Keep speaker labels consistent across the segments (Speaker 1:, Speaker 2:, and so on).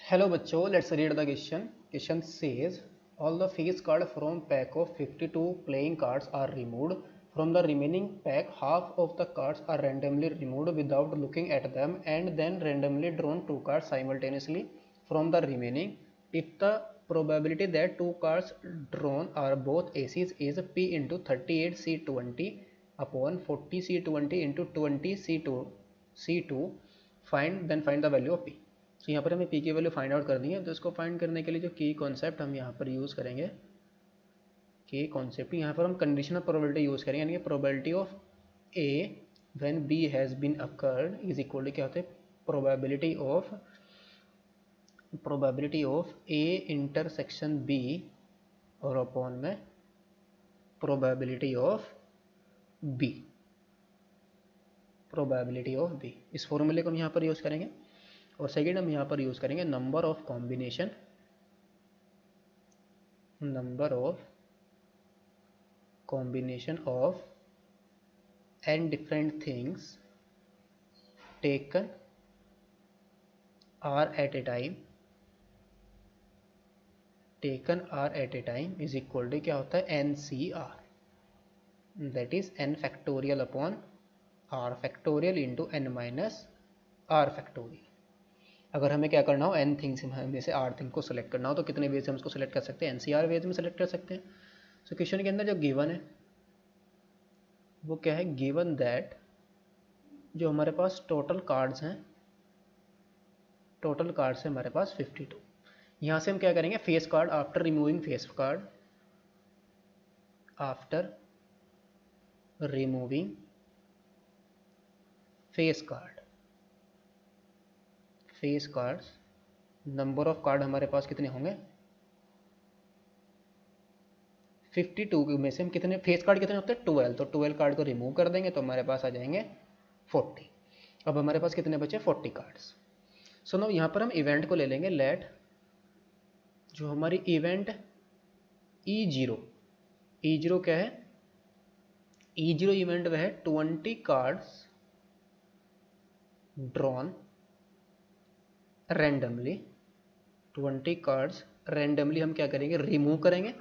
Speaker 1: Hello बच्चों, let's read the question. Question says all the face card from pack of 52 playing cards are removed. From the remaining pack, half of the cards are randomly removed without looking at them and then randomly drawn two cards simultaneously from the remaining. If the probability that two cards drawn are both aces is P into 38C20 upon 40C20 into 20C2, find the value of P. तो यहाँ पर हमें P की value find out करनी है। तो इसको find करने के लिए जो की कॉन्सेप्ट हम यहाँ पर यूज़ करेंगे, की कॉन्सेप्ट यहाँ पर हम कंडीशनल प्रोबेबिलिटी यूज़ करेंगे, यानी कि probability of A when B has been occurred is equal to क्या होता है, probability of A intersection B और अपॉन में प्रोबेबिलिटी ऑफ बी, इस फॉर्मूले को हम यहाँ पर यूज़ करेंगे। और सेकेंड हम यहाँ पर यूज़ करेंगे number of combination of n different things taken r at a time is equal to क्या होता है NCR, that is n factorial upon r factorial into n minus r factorial। अगर हमें क्या करना हो n थिंग्स में से r थिंग को सेलेक्ट करना हो तो कितने वे से हम उसको सेलेक्ट कर सकते हैं, NCR वेज में सेलेक्ट कर सकते हैं। सो क्वेश्चन के अंदर जो गिवन है वो क्या है, गिवन दैट जो हमारे पास टोटल कार्ड्स हैं हमारे पास 52। यहाँ से हम क्या करेंगे, face card after removing face cards number of card हमारे पास कितने होंगे 52 में से हम कितने फेस कार्ड कितने होते हैं 12, तो 12 कार्ड को रिमूव कर देंगे तो हमारे पास आ जाएंगे 40। अब हमारे पास कितने बचे 40 कार्ड्स। सो नो यहाँ पर हम इवेंट को ले लेंगे, लेट जो हमारी इवेंट E0 क्या है, E0 इवेंट वह है 20 cards drawn randomly, 20 cards randomly हम क्या करेंगे रिमूव करेंगे।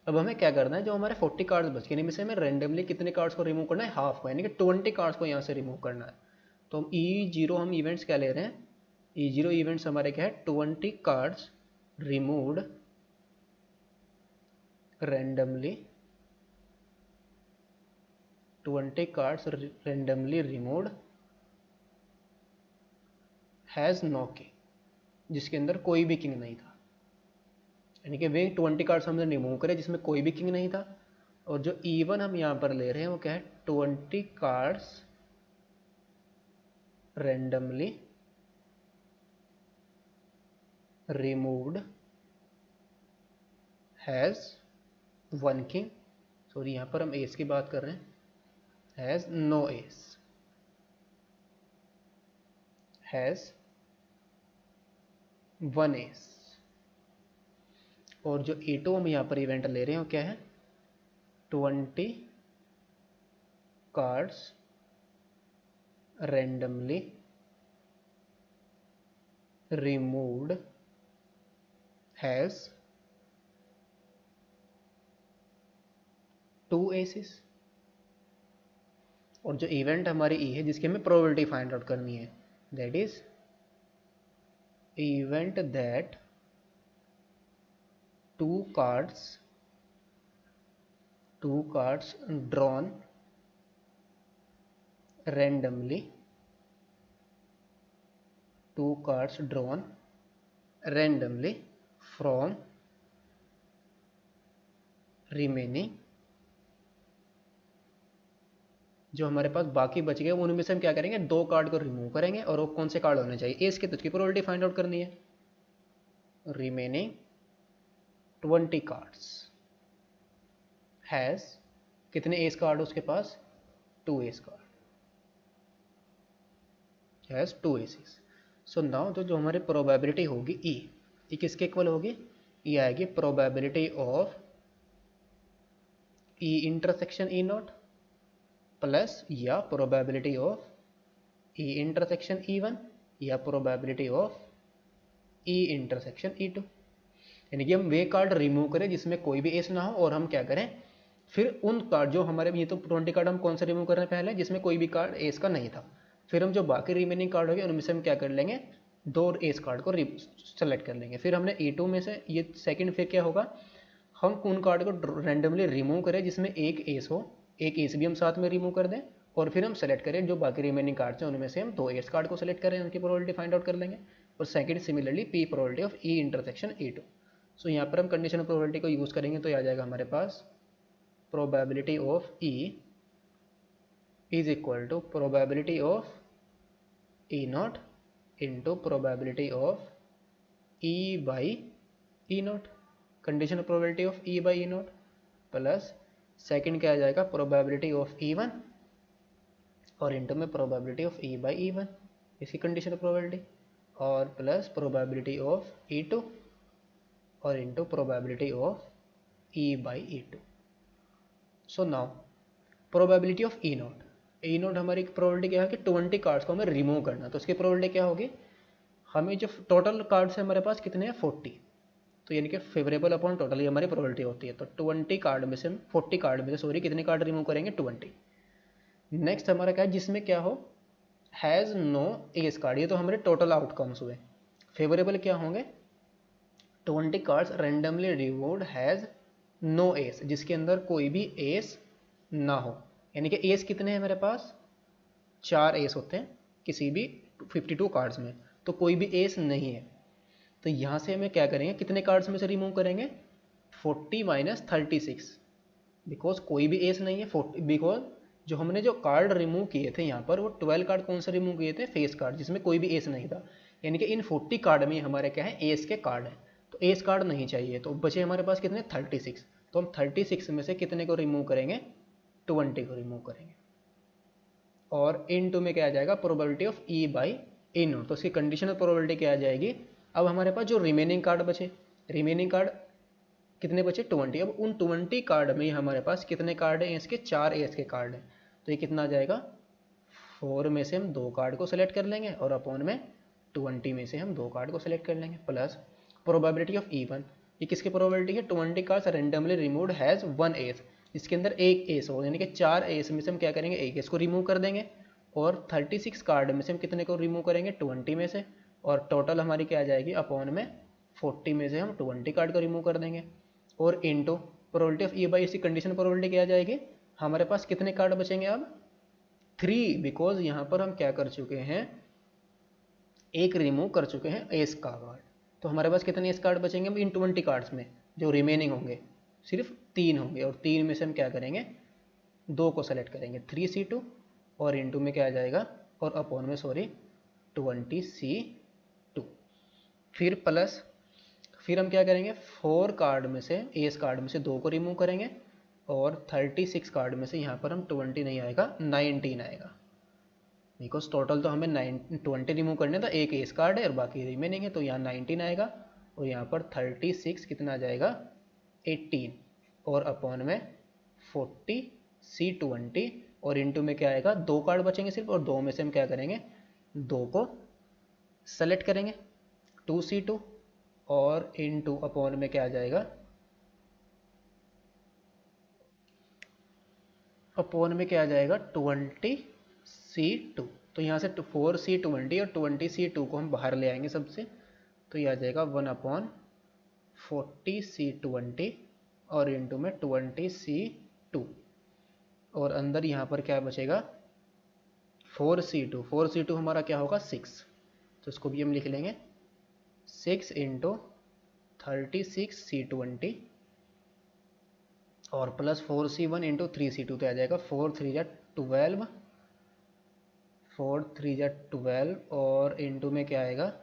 Speaker 1: अब हमें क्या करना है, जो हमारे 40 कार्ड्स बच गए इनमें से हमें रैंडमली कितने कार्ड्स को रिमूव करना है, हाफ को, यानी कि 20 कार्ड्स को यहाँ से रिमूव करना है। तो हम E0 हम इवेंट्स क्या ले रहे हैं, E0 इवेंट्स हमारे क्या है 20 cards removed randomly, 20 cards randomly removed has no king, जिसके अंदर कोई भी किंग नहीं था, यानी कि वे 20 कार्ड्स हमने रिमूव करे जिसमें कोई भी किंग नहीं था। और जो E1 हम यहाँ पर ले रहे हैं वो क्या है 20 cards randomly removed has one king, sorry यहाँ पर हम एस की बात कर रहे हैं, has no ace, has one ace. और जो E2 हम यहाँ पर इवेंट ले रहे हैं वो क्या है 20 cards randomly removed has 2 aces. और जो इवेंट हमारी ई है जिसकी हमें प्रोबेबिलिटी फाइंड आउट करनी है, that is event that 2 cards drawn randomly, 2 cards drawn randomly from remaining, जो हमारे पास बाकी बच गए उनमें से हम क्या करेंगे 2 कार्ड को रिमूव करेंगे। और वो कौन से कार्ड होने चाहिए, एस के, तो उसकी प्रोबेबिलिटी फाइंड आउट करनी है। रिमेनिंग 20 कार्ड्स हैज़ कितने एस कार्ड उसके पास 2 ace card, has 2 aces. So now तो जो हमारी प्रोबेबिलिटी होगी ई किसके इक्वल होगी, ये आएगी probability of E intersection E not plus या probability of E intersection E one या probability of E intersection E two, यानी कि हम वे कार्ड रिमूव करें जिसमें कोई भी एस ना हो, और हम क्या करें फिर उन कार्ड जो हमारे, ये तो 20 कार्ड हम कौन सा रिमूव कर रहे हैं पहले, जिसमें कोई भी कार्ड एस का नहीं था, फिर हम जो बाकी रिमेनिंग कार्ड हो गए उनमें से हम क्या कर लेंगे, दो एस कार्ड को सेलेक्ट कर लेंगे। फिर हमने E2 में से ये सेकंड, फिर क्या होगा, हम उन कार्ड को रैंडमली रिमूव करें जिसमें एक एस हो, एक एस भी हम साथ में रिमूव कर दें, और फिर हम सेलेक्ट करें जो बाकी रिमेनिंग कार्ड्स हैं उनमें से हम दो एस कार्ड को सेलेक्ट करें, उनकी प्रोबेबिलिटी फाइंड आउट कर लेंगे। और second similarly P probability of E intersection E2। सो यहाँ पर हम कंडीशनल प्रोबेबिलिटी को यूज़ करेंगे तो आ जाएगा हमारे पास probability of E is equal to probability of E not into probability of E by E not, conditional probability of E by E not, plus second क्या आ जाएगा प्रोबेबिलिटी ऑफ E1 और इंटू में probability of E by E1, इसकी conditional probability, और plus probability of E2 और into probability of E by E2। So now probability of E not, E not हमारी probability क्या है कि 20 कार्ड्स को हमें रिमूव करना, तो उसकी प्रोबेबिलिटी क्या होगी, हमें जो टोटल कार्ड्स है हमारे पास कितने हैं 40, तो यानी कि फेवरेबल अपॉन टोटल ही हमारी प्रोबेबिलिटी होती है। तो 20 कार्ड में से हम 40 कार्ड में से सॉरी कितने कार्ड रिमूव करेंगे 20। नेक्स्ट हमारा क्या है जिसमें क्या हो हैज़ नो एस कार्ड, ये तो हमारे टोटल आउटकम्स हुए। फेवरेबल क्या होंगे 20 cards randomly removed has no ace, जिसके अंदर कोई भी एस ना हो, यानी कि एस कितने हैं मेरे पास 4 एस होते हैं किसी भी 52 कार्ड्स में, तो कोई भी एस नहीं है। तो यहाँ से हमें क्या करेंगे कितने कार्ड्स में से रिमूव करेंगे 40 माइनस 36, बिकॉज कोई भी एस नहीं है 40, बिकॉज जो हमने जो कार्ड रिमूव किए थे यहाँ पर वो 12 कार्ड कौन से रिमूव किए थे फेस कार्ड, जिसमें कोई भी एस नहीं था, यानी कि इन 40 कार्ड में हमारे क्या है एस के कार्ड हैं, तो एस कार्ड नहीं चाहिए, तो बचे हमारे पास कितने 36, तो हम 36 में से कितने को रिमूव करेंगे 20 को रिमूव करेंगे। और इन टू में क्या आ जाएगा probability of E by A note, तो उसकी कंडीशनल प्रोबेबिलिटी क्या आ जाएगी। अब हमारे पास जो रिमेनिंग कार्ड बचे, रिमेनिंग कार्ड कितने बचे 20, अब उन 20 कार्ड में हमारे पास कितने कार्ड हैं इसके 4 एस के कार्ड हैं, तो ये कितना आ जाएगा 4 में से हम 2 कार्ड को सेलेक्ट कर लेंगे और अपॉन में 20 में से हम 2 कार्ड को सेलेक्ट कर लेंगे, प्लस प्रोबेबिलिटी ऑफ E1, ये किसकी प्रोबेबिलिटी है 20 cards randomly removed has 1 S, इसके अंदर एक एस हो, यानी कि 4 एस में से हम क्या करेंगे एक एस को रिमूव कर देंगे, और 36 कार्ड में से हम कितने को रिमूव करेंगे 20 में से, और टोटल हमारी क्या आ जाएगी अपॉन में 40 में से हम 20 कार्ड को रिमूव कर देंगे, और into probability of E by इसकी कंडीशन प्रोबेबिलिटी क्या आ जाएगी, हमारे पास कितने कार्ड बचेंगे अब 3, बिकॉज यहाँ पर हम क्या कर चुके हैं एक रिमूव कर चुके हैं एस का कार्ड, तो हमारे पास कितने एस कार्ड बचेंगे इन 20 कार्ड्स में, जो रिमेनिंग होंगे सिर्फ 3 होंगे, और 3 में से हम क्या करेंगे 2 को सेलेक्ट करेंगे 3C2, और इनटू में क्या आ जाएगा और अपॉन में सॉरी 20C2, फिर प्लस फिर हम क्या करेंगे 4 कार्ड में से एस कार्ड में से 2 को रिमूव करेंगे, और 36 कार्ड में से यहाँ पर हम 20 नहीं आएगा 19 आएगा, बिकॉज टोटल तो हमें 20 रिमूव करने था, एक एस कार्ड है और बाकी रिमेनिंग है, तो यहाँ 19 आएगा, और यहाँ पर 36 कितना आ जाएगा 18, और अपॉन में 40C20, और इनटू में क्या आएगा 2 कार्ड बचेंगे सिर्फ, और 2 में से हम क्या करेंगे 2 को सेलेक्ट करेंगे 2C2, और इनटू अपॉन में क्या आ जाएगा अपॉन में क्या आ जाएगा 20C2, तो यहाँ से 4C20 और 20C2 को हम बाहर ले आएंगे सबसे, तो ये आ जाएगा 1/40C20 और इनटू में 20C2, और अंदर यहाँ पर क्या बचेगा 4C2, 4C2 हमारा क्या होगा 6, तो इसको भी हम लिख लेंगे 6 इंटू 36C20 और प्लस 4C1 इंटू 3C2, तो आ जाएगा 4 3 जा 12, 4 3 जा 12, और इंटू में क्या आएगा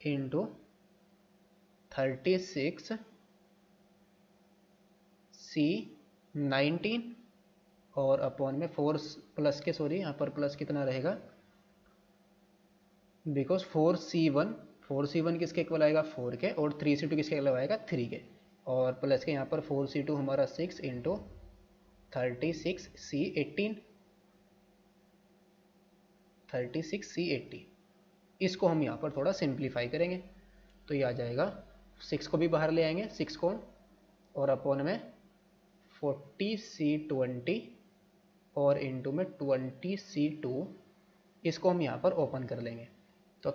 Speaker 1: इंटू 36C19, और अपॉन में 4 प्लस के सॉरी यहाँ पर प्लस कितना रहेगा, बिकॉज 4C1 किसके इक्वल आएगा 4 के, और 3C2 किसके इक्वल आएगा 3 के, और प्लस के यहाँ पर 4C2 हमारा 6 इंटू 36C18, इसको हम यहाँ पर थोड़ा सिंप्लीफाई करेंगे, तो ये आ जाएगा 6 को भी बाहर ले आएंगे, 6 को, और अपॉन में 40C20 और इंटू में 20C2, इसको हम यहाँ पर ओपन कर लेंगे, तो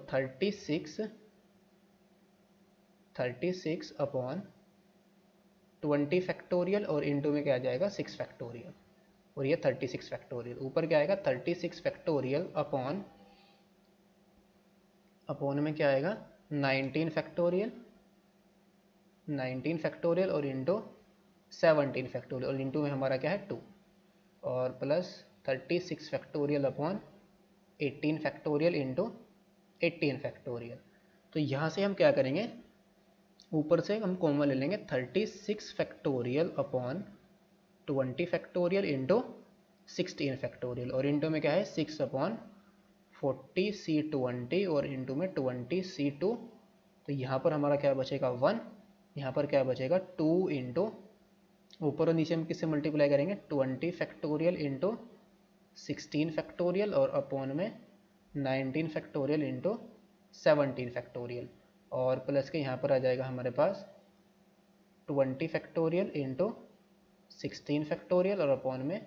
Speaker 1: 36 अपॉन 20 फैक्टोरियल और इंटू में क्या आ जाएगा 6 फैक्टोरियल, और ये 36 फैक्टोरियल, ऊपर क्या आएगा 36 फैक्टोरियल अपॉन में क्या आएगा 19 फैक्टोरियल और इंटू 17 फैक्टोरियल, और इंटू में हमारा क्या है 2, और plus 36 factorial upon 18 factorial into 18 factorial. तो यहाँ से हम क्या करेंगे, ऊपर से हम कॉमन ले लेंगे 36 factorial upon 20 factorial into 16 factorial, और इंटू में क्या है 6 अपॉन 40C20 और इंटू में 20C2। तो यहाँ पर हमारा क्या बचेगा 1, यहाँ पर क्या बचेगा 2 इंटू, ऊपर और नीचे हम किससे मल्टीप्लाई करेंगे 20 फैक्टोरियल इंटू 16 फैक्टोरियल और अपॉन में 19 फैक्टोरियल इंटू 17 फैक्टोरियल, और प्लस के यहाँ पर आ जाएगा हमारे पास 20 फैक्टोरियल इंटू 16 फैक्टोरियल और अपॉन में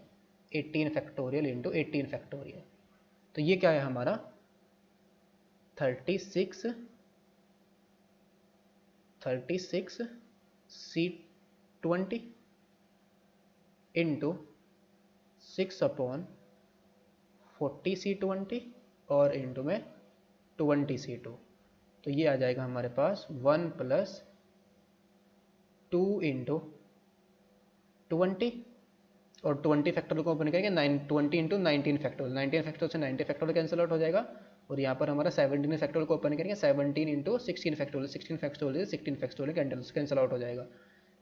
Speaker 1: 18 फैक्टोरियल इंटू 18 फैक्टोरियल। तो ये क्या है हमारा 36C20 इंटू 6 अपॉन 40C20 और इंटू में 20C2। तो ये आ जाएगा हमारे पास 1 प्लस 2 इंटू 20, और 20 फैक्टोरियल को ओपन करेंगे 20 इंटू 19 फैक्टोरियल, 19 फैक्टोरियल से 90 फैक्टोरियल कैंसिल आउट हो जाएगा, और यहाँ पर हमारा 17 फैक्टोरियल को ओपन करेंगे 17 into 16 factorial, 16 factorial 16 factorial cancel out हो जाएगा।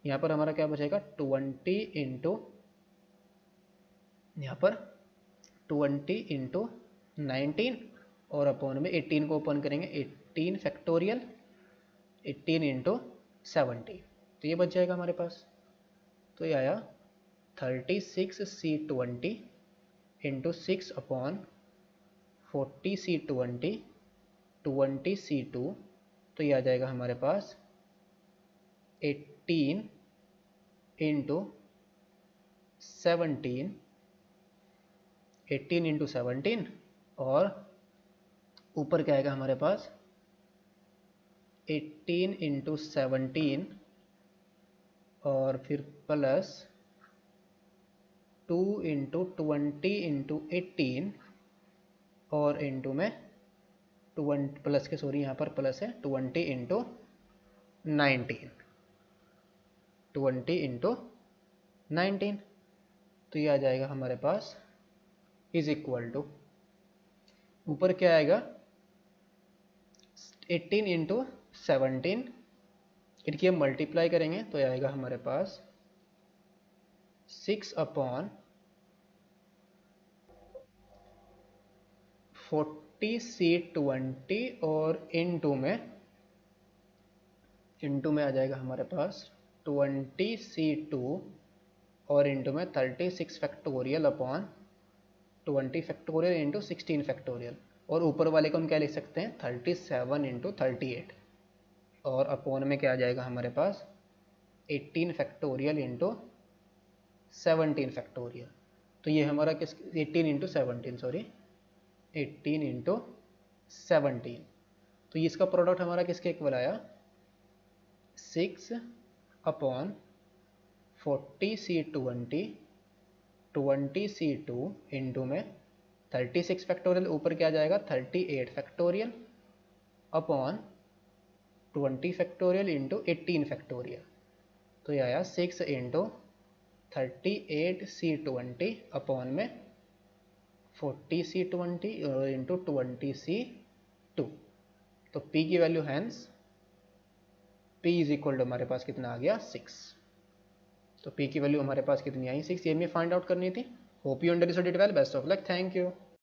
Speaker 1: यहाँ पर हमारा क्या बचेगा 20 इंटू, यहाँ पर 20 इंटू 19 और अपॉन में 18 को ओपन करेंगे 18 फैक्टोरियल 18 इंटू 70, तो ये बच जाएगा हमारे पास। तो ये आया 36C20 into 6 upon 40C20 20C2, तो ये आ जाएगा हमारे पास 18 इंटू 17, 18 इंटू 17, और ऊपर क्या आएगा हमारे पास 18 इंटू 17 और फिर प्लस 2 इंटू 20 इंटू 18 और इंटू में 20 प्लस के, सॉरी यहाँ पर प्लस है 20 इंटू 19, 20 इंटू 19, तो ये आ जाएगा हमारे पास इज इक्वल टू, ऊपर क्या आएगा 18 इंटू 17, इनकी हम मल्टीप्लाई करेंगे तो आएगा हमारे पास 6 अपॉन 40C20 और इंटू में आ जाएगा हमारे पास 20C2 और इंटू में 36 factorial upon 20 factorial into 16 factorial, और ऊपर वाले को हम क्या लिख सकते हैं 37 इंटू 38, और अपॉन में क्या आ जाएगा हमारे पास 18 फैक्टोरियल इंटू 17 फैक्टोरियल। तो ये हमारा किस 18 इंटू 17, सॉरी 18 इंटू 17, तो ये इसका प्रोडक्ट हमारा किसके इक्वल आया 6 अपॉन 40C20 20C2 इंटू में 36 फैक्टोरियल, ऊपर क्या जाएगा 38 factorial upon 20 factorial into 18 factorial, तो ये आया 6 इंटू 38C20 अपॉन में 40C20 इंटू 20C2। तो P की value hence P is equal to हमारे पास कितना आ गया 6। तो P की वैल्यू हमारे पास कितनी आई 6, ये हमें फाइंड आउट करनी थी। Hope you understood it well, best of luck, thank you.